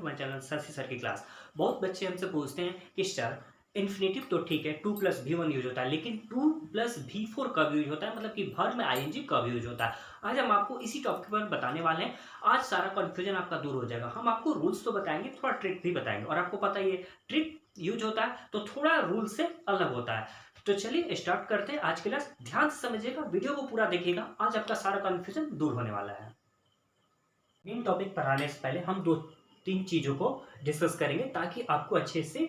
To my channel Shashi sir की क्लास। बहुत बच्चे हमसे पूछते हैं कि सर इन्फिनेटिव तो ठीक है, 2 प्लस V1 यूज होता है, लेकिन 2 प्लस V4 कब यूज होता है, मतलब कि वर्ब में आईएनजी कब यूज होता है। आज हम आपको इसी टॉपिक पर बताने वाले हैं। आज सारा कंफ्यूजन आपका दूर हो जाएगा। हम आपको रूल्स तो बताएंगे, थोड़ा ट्रिक भी बताएंगे, और आपको पता ही है ट्रिक यूज होता है तो थोड़ा रूल से अलग होता है। तो चलिए स्टार्ट करते हैं आज की क्लास। ध्यान से समझिएगा, वीडियो को पूरा देखिएगा, आज आपका सारा कंफ्यूजन दूर होने वाला है। मेन टॉपिक पर आने से पहले हम 2-3 चीजों को डिस्कस करेंगे ताकि आपको अच्छे से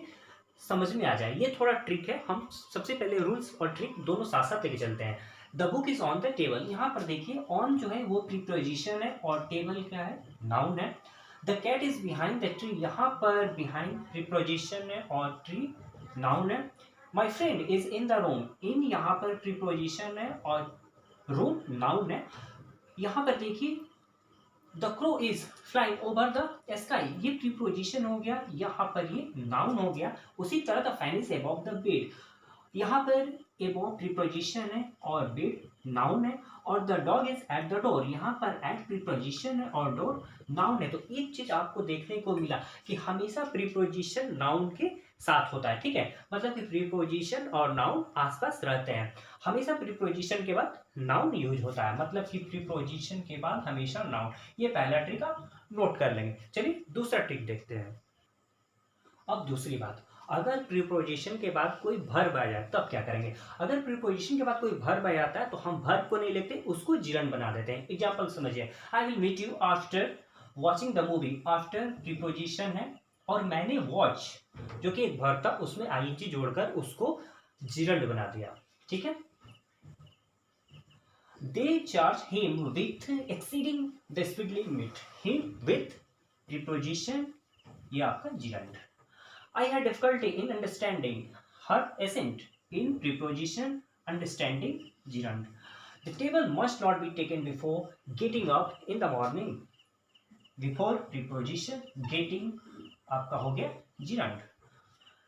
समझ में आ जाए। ये थोड़ा ट्रिक है, हम सबसे पहले रूल्स और ट्रिक दोनों साथ साथ लेके चलते हैं। The book is on the table, यहाँ पर देखिए ऑन जो है वो प्रीपोजिशन है और टेबल क्या है, नाउन है। The cat is behind the tree, यहाँ पर बिहाइंड प्रीपोजिशन है और ट्री नाउन है। My friend is in the room, in यहाँ पर प्रीपोजिशन है और रूम नाउन है। यहाँ पर देखिए the crow is flying over the sky, ये प्रीपोजिशन हो गया, यहाँ पर ये नाउन हो गया। उसी तरह the fan is above the bed, यहाँ पर अबव प्रीपोजिशन है और बेड नाउन है। और the dog is at the door, यहाँ पर एट प्रीपोजिशन है और डोर नाउन है। तो एक चीज आपको देखने को मिला कि हमेशा प्रीपोजिशन नाउन के साथ होता है, ठीक है, मतलब कि प्रीपोजिशन और नाउन आसपास रहते हैं। हमेशा प्रीपोजिशन के बाद नाउन यूज होता है, मतलब कि प्रीपोजिशन के बाद हमेशा नाउन। ये पहला ट्रिक आप नोट कर लेंगे। चलिए दूसरा ट्रिक देखते हैं। अब दूसरी बात, अगर प्रीपोजिशन के बाद कोई वर्ब आ जाए तब क्या करेंगे। अगर प्रीपोजिशन के बाद कोई वर्ब आ जाता है तो हम वर्ब को नहीं लेते, उसको जिरंड बना देते हैं। एग्जांपल समझिए, I will meet you after watching the movie, after preposition है और मैंने वॉच जो कि एक वर्ब था उसमें आईएनजी जोड़कर उसको जिरंड बना दिया, ठीक है। They charge him with exceeding the speed limit, him with preposition, ये आपका gerund. I had difficulty in understanding her accent, in preposition understanding gerund. The table must not be taken before getting up in the morning. Before preposition getting आपका हो गया gerund.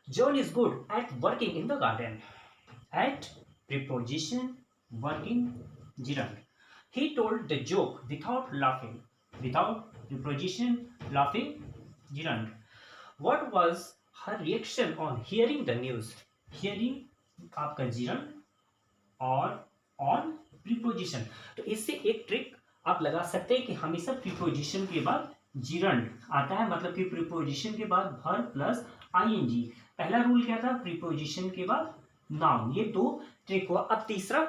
John is good at working in the garden. At preposition working gerund. He told the joke without laughing. Without preposition laughing gerund. What was her reaction on hearing the news? Hearing आपका gerund और on preposition। तो इससे एक trick आप लगा सकते हैं कि हमेशा प्रीपोजिशन के बाद gerund आता है, मतलब कि प्रीपोजिशन के बाद verb प्लस ing। पहला रूल क्या था, प्रीपोजिशन के बाद नाउन। ये दो ट्रिक हुआ। अब तीसरा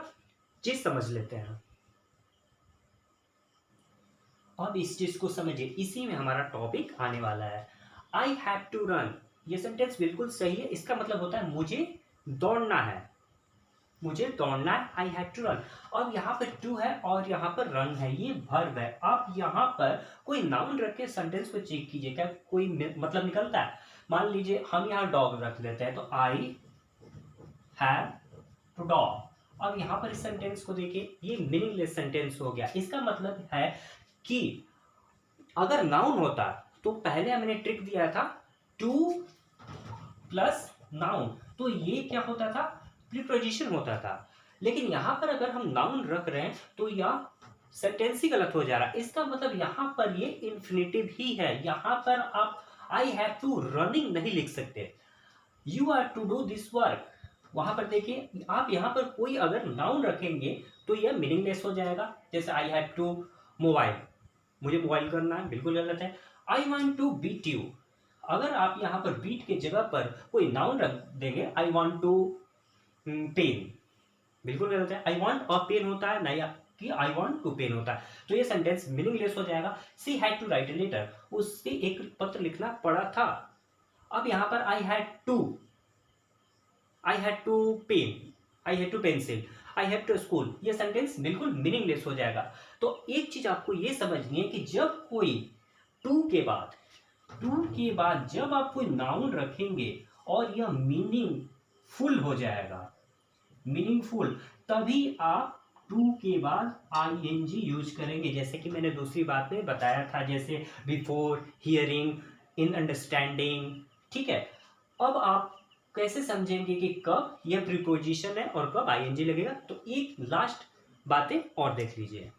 चीज समझ लेते हैं। अब इस चीज को समझिए, इसी में हमारा टॉपिक आने वाला है। आई हैव टू रन, ये सेंटेंस बिल्कुल सही है। इसका मतलब होता है मुझे दौड़ना है, मुझे दौड़ना है। I have to run. अब यहाँ पर टू है और यहाँ पर रन है, ये वर्ब है। आप यहाँ पर कोई नाउन रख के सेंटेंस को चेक कीजिए, क्या कोई मतलब निकलता है। मान लीजिए हम यहाँ डॉग रख लेते हैं, तो आई हैव टू डॉग। अब यहाँ पर इस सेंटेंस को देखिए, ये मीनिंगलेस सेंटेंस हो गया। इसका मतलब है कि अगर नाउन होता तो पहले हमने ट्रिक दिया था टू प्लस नाउन, तो ये क्या होता था, प्रीपोजिशन होता था। लेकिन यहां पर अगर हम नाउन रख रहे हैं तो यह सेंटेंस ही गलत हो जा रहा है। इसका मतलब यहां पर ये इन्फिनेटिव ही है। यहां पर आप आई हैव टू रनिंग नहीं लिख सकते, you are to do this work. वहां पर देखिए, आप यहां पर कोई अगर नाउन रखेंगे तो यह मीनिंगलेस हो जाएगा। जैसे आई हैव टू मोबाइल, मुझे मोबाइल करना है, बिल्कुल गलत है। I want to beat you, अगर आप यहाँ पर बीट के जगह पर कोई नाउन रख देंगे, आई वॉन्ट टू पेन, बिल्कुल गलत है। आई वॉन्ट अ पेन होता है, नहीं कि आई वॉन्ट टू पेन होता है, तो ये सेंटेंस मीनिंगलेस हो जाएगा। She had to write a letter, उससे एक पत्र लिखना पड़ा था। अब यहाँ पर I had to pen, I had to pencil, I have to school, ये सेंटेंस बिल्कुल मीनिंगलेस हो जाएगा। तो एक चीज आपको ये समझनी है कि जब कोई टू के बाद जब आप कोई नाउन रखेंगे और यह मीनिंगफुल हो जाएगा, मीनिंगफुल, तभी आप टू के बाद आईएनजी यूज करेंगे। जैसे कि मैंने दूसरी बात में बताया था, जैसे बिफोर, हियरिंग, इन अंडरस्टैंडिंग, ठीक है। अब आप कैसे समझेंगे कि कब यह प्रीपोजिशन है और कब आईएनजी लगेगा। तो एक लास्ट बातें और देख लीजिए,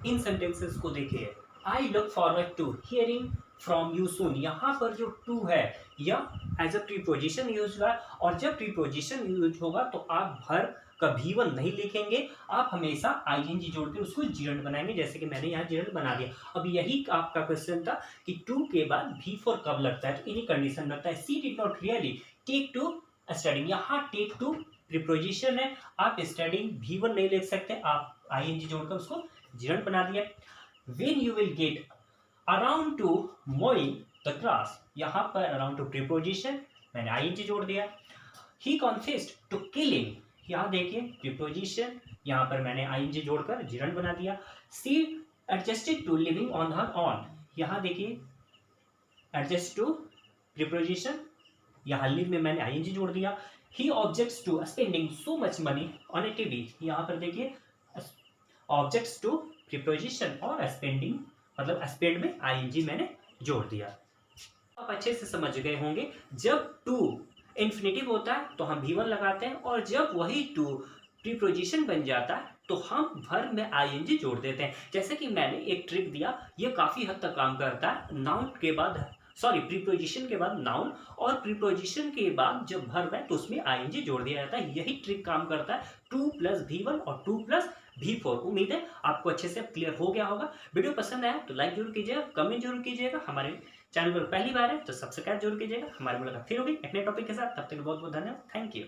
इन सेंटेंसेस को देखिए। I look forward to hearing from you soon. यहाँ पर जो टू है यह एज अ प्रीपोजिशन यूज हुआ है, और जब प्रीपोजिशन यूज होगा तो आप भर कभी वन नहीं लिखेंगे, आप हमेशा आईएनजी जोड़ के उसको जिरंड बनाएंगे, जैसे कि मैंने यहाँ जिरंड बना दिया। अब यही आपका क्वेश्चन था कि टू के बाद V4 कब लगता है, तो इन्हीं कंडीशन लगता है। She did not really take to studying, यहाँ टेक टू प्रीपोजिशन है, आप स्टडिंग V1 नहीं लिख सकते, आप आईएनजी जोड़कर उसको जिरंड बना दिया। When you will get around two moving the grass, यहाँ पर अराउंड टू प्रीपोजिशन, मैंने आईएनजी जोड़ दिया। ही कॉन्फेस्ड टू किलिंग, यहाँ देखिए प्रीपोजिशन, यहाँ पर मैंने आईएनजी जोड़कर जिरंड बना दिया। She adjusted to living on her own, यहाँ देखिए एडजस्ट टू प्रीपोजिशन, यहाँ लिव में मैंने आईएनजी जोड़ दिया। He objects to spending so much money on a TV, यहाँ पर देखिए ऑब्जेक्ट्स टू प्रीपोजिशन और स्पेंडिंग मतलब स्पेंड में आईएनजी मैंने जोड़ दिया। आप अच्छे से समझ गए होंगे, जब टू इन्फिनेटिव होता है तो हम V1 लगाते हैं, और जब वही टू प्रीपोजिशन बन जाता है तो हम वर्ब में आईएनजी जोड़ देते हैं। जैसे कि मैंने एक ट्रिक दिया, ये काफ़ी हद तक काम करता है। नाउन के बाद प्रीपोजिशन के बाद नाउन, और प्रीपोजिशन के बाद जब वर्ब है तो उसमें आईएनजी जोड़ दिया जाता है। यही ट्रिक काम करता है 2 + V1 और 2 + V4। उम्मीद है आपको अच्छे से क्लियर हो गया होगा। वीडियो पसंद आया तो लाइक जरूर कीजिएगा, कमेंट जरूर कीजिएगा। हमारे चैनल पर पहली बार है तो सब्सक्राइब जरूर कीजिएगा। हमारी मुलाकात फिर होगी एक नए टॉपिक के साथ, तब तक बहुत बहुत धन्यवाद। Thank you.